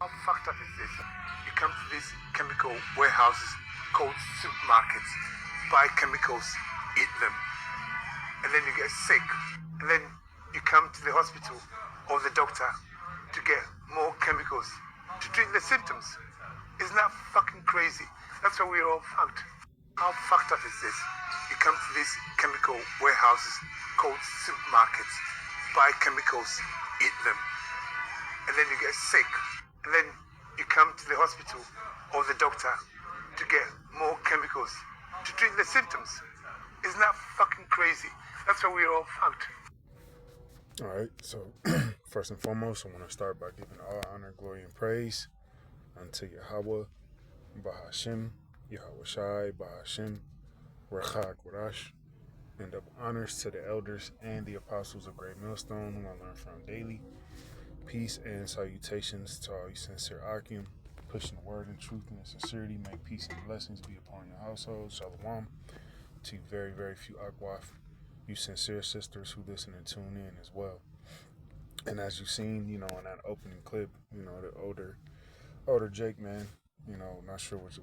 How fucked up is this? You come to these chemical warehouses called supermarkets, buy chemicals, eat them, and then you get sick. And then you come to the hospital or the doctor to get more chemicals to treat the symptoms. Isn't that fucking crazy? That's why we're all fucked. How fucked up is this? You come to these chemical warehouses called supermarkets, buy chemicals, eat them, and then you get sick. And then you come to the hospital or the doctor to get more chemicals to treat the symptoms. Isn't that fucking crazy? That's why we're all fucked. All right, so first and foremost, I want to start by giving all honor, glory, and praise unto Yahweh, Bahashim, Yahweh Shai, Bahashim, Rechak, Warash, and double honors to the elders and the apostles of Great Millstone, whom I learn from daily. Peace and salutations to all you sincere Akim, pushing the word in truth and in sincerity. May peace and blessings be upon your household. Shalom. To you very, very few Akwaf, you sincere sisters who listen and tune in as well. And as you've seen, in that opening clip, the older Jake, man, not sure which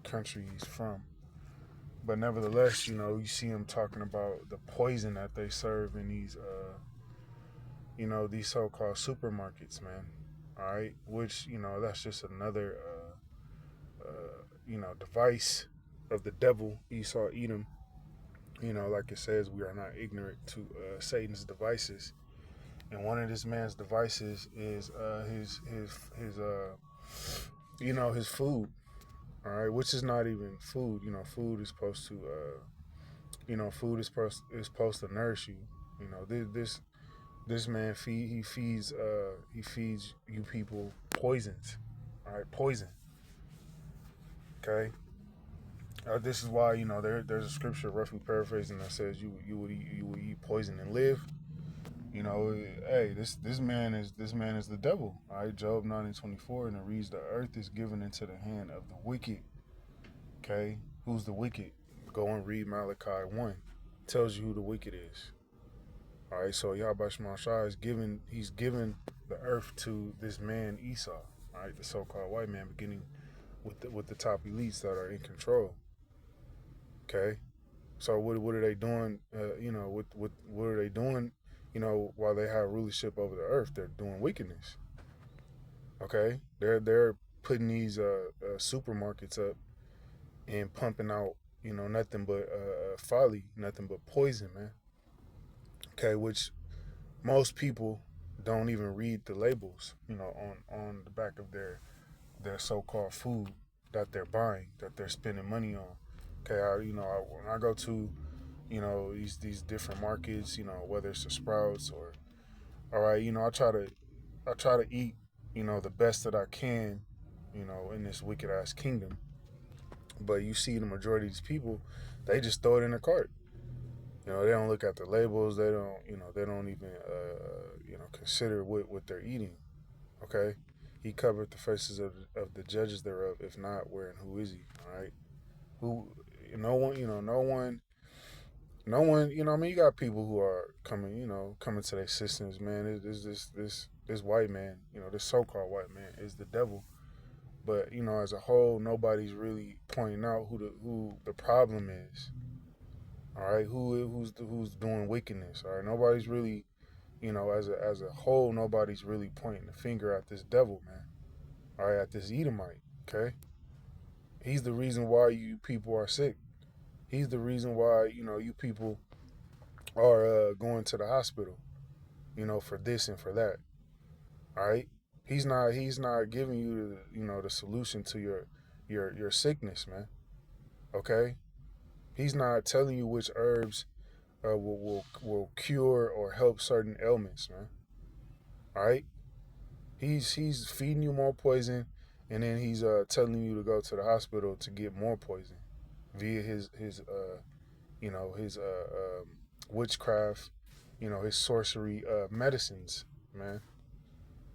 country he's from. But nevertheless, you see him talking about the poison that they serve in these these so-called supermarkets, man. All right, which that's just another device of the devil, Esau, Edom. Like it says, we are not ignorant to Satan's devices, and one of this man's devices is his food. All right, which is not even food. Food is supposed to food is supposed to nourish you. This man feeds you people poisons. All right, poison. Okay. This is why there's a scripture roughly paraphrasing that says you would eat poison and live. Hey, this man is the devil. All right, Job 9:24, and it reads, the earth is given into the hand of the wicked. Okay, who's the wicked? Go and read Malachi 1. Tells you who the wicked is. All right, so Yahweh Shema Shai he's given the earth to this man Esau. All right, the so-called white man, beginning with the top elites that are in control. Okay, so what are they doing? What are they doing? While they have rulership over the earth, they're doing wickedness. Okay, they're putting these supermarkets up and pumping out nothing but folly, nothing but poison, man. Okay, which most people don't even read the labels, on the back of their so-called food that they're buying, that they're spending money on. Okay, when I go to, these different markets, whether it's the Sprouts or, all right, I try to eat, the best that I can, in this wicked ass kingdom. But you see the majority of these people, they just throw it in their cart. They don't look at the labels. They don't even, consider what they're eating. Okay, he covered the faces of the judges thereof. If not, where and who is he? All right, who? No one. No one. You got people who are coming to their systems. Man, this white man. This so-called white man is the devil. But as a whole, nobody's really pointing out who the problem is. All right, who's doing wickedness? All right, nobody's really, as a whole, nobody's really pointing the finger at this devil, man. All right, at this Edomite. Okay, he's the reason why you people are sick. He's the reason why you people are going to the hospital. For this and for that. All right, he's not giving you the solution to your sickness, man. Okay, he's not telling you which herbs will cure or help certain ailments, man. All right, he's feeding you more poison, and then he's telling you to go to the hospital to get more poison via his witchcraft, his sorcery medicines, man,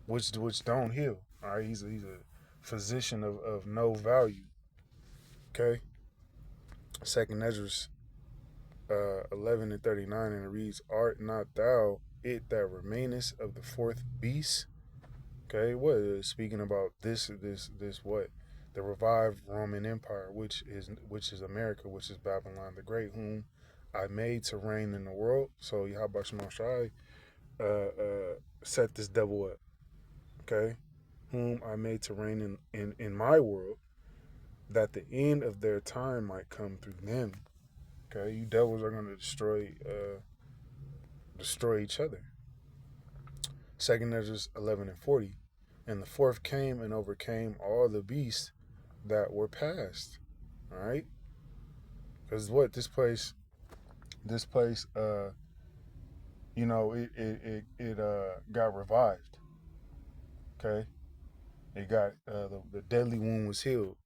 which don't heal. All right, he's a physician of no value. Okay, Second Esdras 11:39, and it reads, art not thou it that remainest of the fourth beast? Okay, what is speaking about this what? The revived Roman Empire, which is America, which is Babylon the Great, whom I made to reign in the world. So Yahweh Shema Shai set this devil up. Okay, whom I made to reign in my world, that the end of their time might come through them. Okay, you devils are gonna destroy each other. Second Ezra 11:40. And the fourth came and overcame all the beasts that were past. All right, because what this place, it got revived. Okay, it got the deadly wound was healed.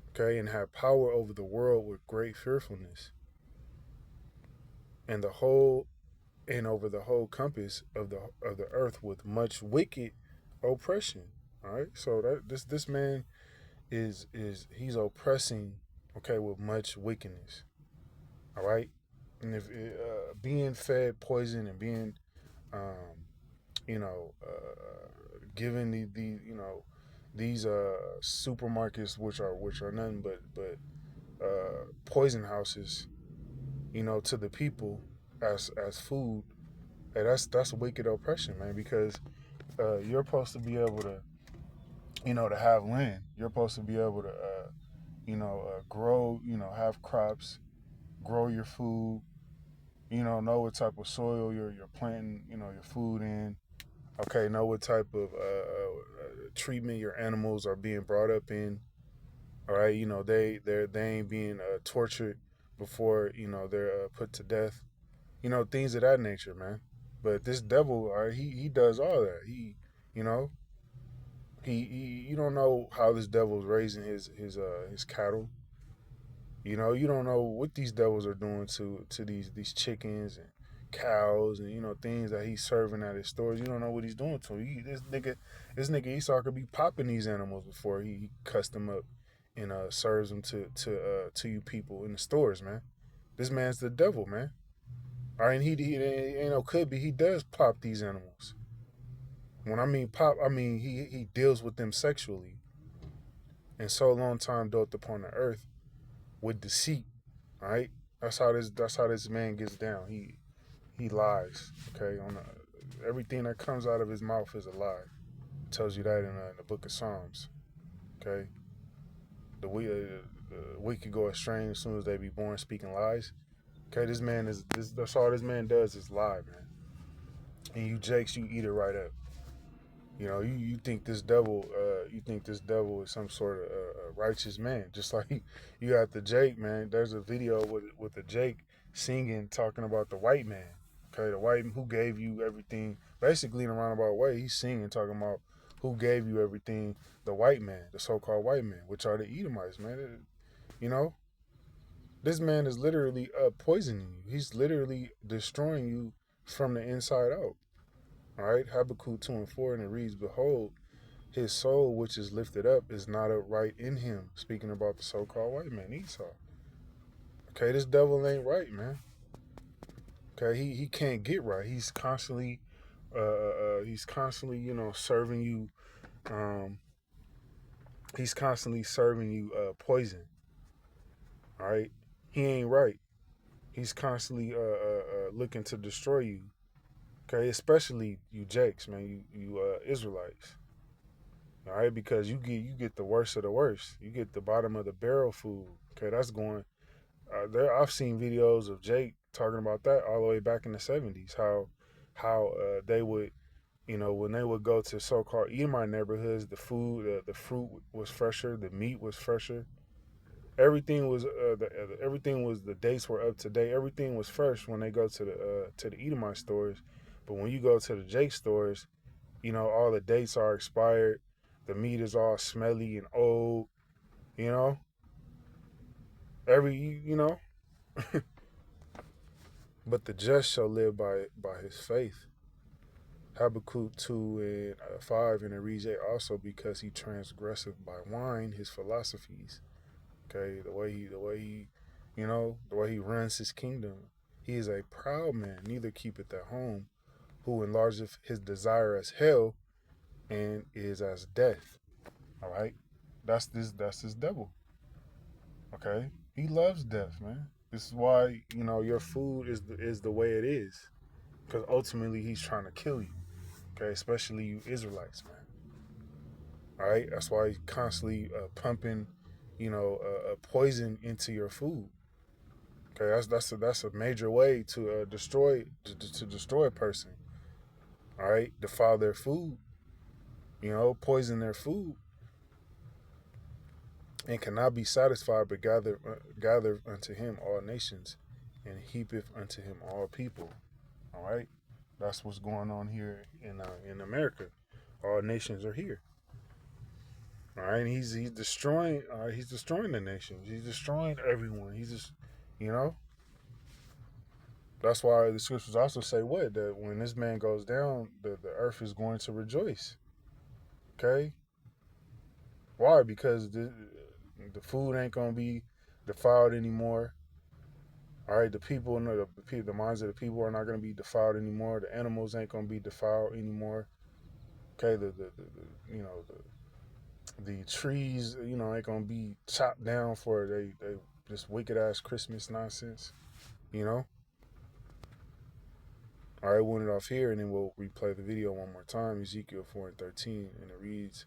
Okay, and had power over the world with great fearfulness, and the whole and over the whole compass of the earth with much wicked oppression. All right, so this man is he's oppressing, okay, with much wickedness. All right, and if being fed poison and being um, you know given these supermarkets which are nothing but poison houses, to the people as food. Hey, that's wicked oppression, man, because you're supposed to be able to have land. You're supposed to be able to grow, have crops, grow your food, know what type of soil you're planting, your food in. Okay, know what type of treatment your animals are being brought up in. All right, they ain't being tortured before they're put to death. Things of that nature, man. But this devil, all right, he does all that. You know, he you don't know how this devil's raising his cattle. You don't know what these devils are doing to these chickens and cows and things that he's serving at his stores. You don't know what he's doing to them. This nigga Esau could be popping these animals before he cuts them up and serves them to you people in the stores, man. This man's the devil, man. All right, and could be he does pop these animals. When I mean pop, I mean he deals with them sexually, and so long time doth upon the earth with deceit. All right, that's how this man gets down. He lies. Okay, everything that comes out of his mouth is a lie. It tells you that in the book of Psalms. Okay, the wicked go astray as soon as they be born, speaking lies. Okay, this man is this. That's all this man does is lie, man. And you Jakes, you eat it right up. You think this devil is some sort of righteous man, just like you got the Jake, man. There's a video with the Jake singing, talking about the white man. Okay, the white who gave you everything. Basically, in a roundabout way, he's singing, talking about who gave you everything. The white man, the so-called white man, which are the Edomites, man. You know, this man is literally poisoning you. He's literally destroying you from the inside out. All right, Habakkuk 2:4, and it reads, "Behold, his soul which is lifted up is not upright in him." Speaking about the so-called white man, Esau. Okay, this devil ain't right, man. Okay, he can't get right. He's constantly, serving you. Um, he's constantly serving you poison. All right, he ain't right. He's constantly looking to destroy you. Okay, especially you Jakes, man. You Israelites. All right, because you get the worst of the worst. You get the bottom of the barrel food. Okay, that's going there. I've seen videos of Jake talking about that all the way back in the '70s. How they would, when they would go to so-called Edomite neighborhoods, the fruit was fresher, the meat was fresher. The dates were up to date. Everything was fresh when they go to the Edomite stores, but when you go to the Jake stores, all the dates are expired. The meat is all smelly and old. You know, every you know, but the just shall live by his faith. Habakkuk 2:5, and it reads, "Yea, also because he transgresseth by wine his philosophies." Okay, the way he runs his kingdom. He is a proud man, neither keepeth at home, who enlargeth his desire as hell, and is as death. All right, that's this devil. Okay, he loves death, man. This is why your food is the way it is, because ultimately he's trying to kill you. Okay, especially you Israelites, man. All right, that's why he's constantly pumping, poison into your food. Okay, that's a major way to to destroy a person. All right, defile their food, poison their food, and cannot be satisfied, but gather unto him all nations, and heapeth unto him all people. All right, that's what's going on here in America. All nations are here. All right, and he's destroying. He's destroying the nations. He's destroying everyone. He's just, you know. That's why the scriptures also say what that when this man goes down, the earth is going to rejoice. Okay, why? Because the food ain't gonna be defiled anymore. All right, the people, the minds of the people are not gonna be defiled anymore. The animals ain't gonna be defiled anymore. Okay, the trees, ain't gonna be chopped down for they this wicked ass Christmas nonsense. You know. All right, we'll end it off here, and then we'll replay the video one more time. Ezekiel 4:13, and it reads,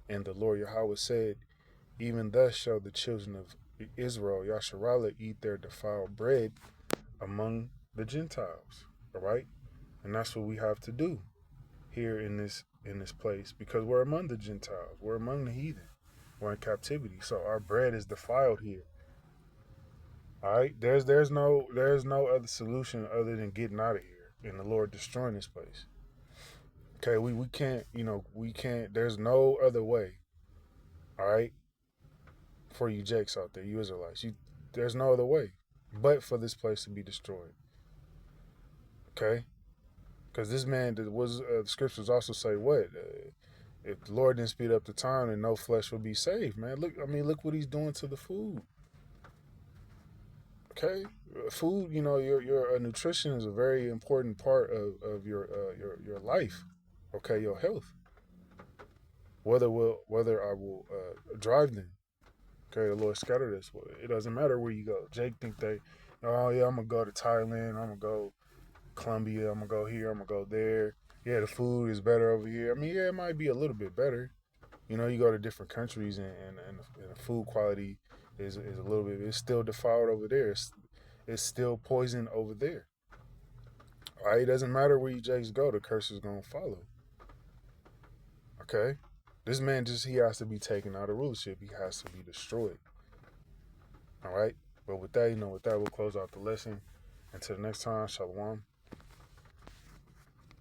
"And the Lord Yahweh said, Even thus shall the children of Israel, Yasharallah, eat their defiled bread among the Gentiles." All right, and that's what we have to do here in this place, because we're among the Gentiles, we're among the heathen, we're in captivity, so our bread is defiled here. All right, there's no other solution other than getting out of here and the Lord destroying this place. Okay, we can't, we can't. There's no other way. All right, for you Jakes out there, you Israelites, there's no other way but for this place to be destroyed. Okay, because this man was the scriptures also say what if the Lord didn't speed up the time, then no flesh will be saved. Man, look what he's doing to the food. Okay, food. Your nutrition is a very important part of your life. Okay, your health. Whether I will drive them. Okay, the Lord scattered us. It doesn't matter where you go. Jake think oh yeah, I'm gonna go to Thailand. I'm gonna go Colombia. I'm gonna go here. I'm gonna go there. Yeah, the food is better over here. I mean, yeah, it might be a little bit better. You go to different countries and the food quality is a little bit. It's still defiled over there. It's still poison over there. All right, it doesn't matter where you Jakes go. The curse is gonna follow. Okay, this man he has to be taken out of rulership. He has to be destroyed. All right, but with that, we'll close out the lesson. Until next time, shalom.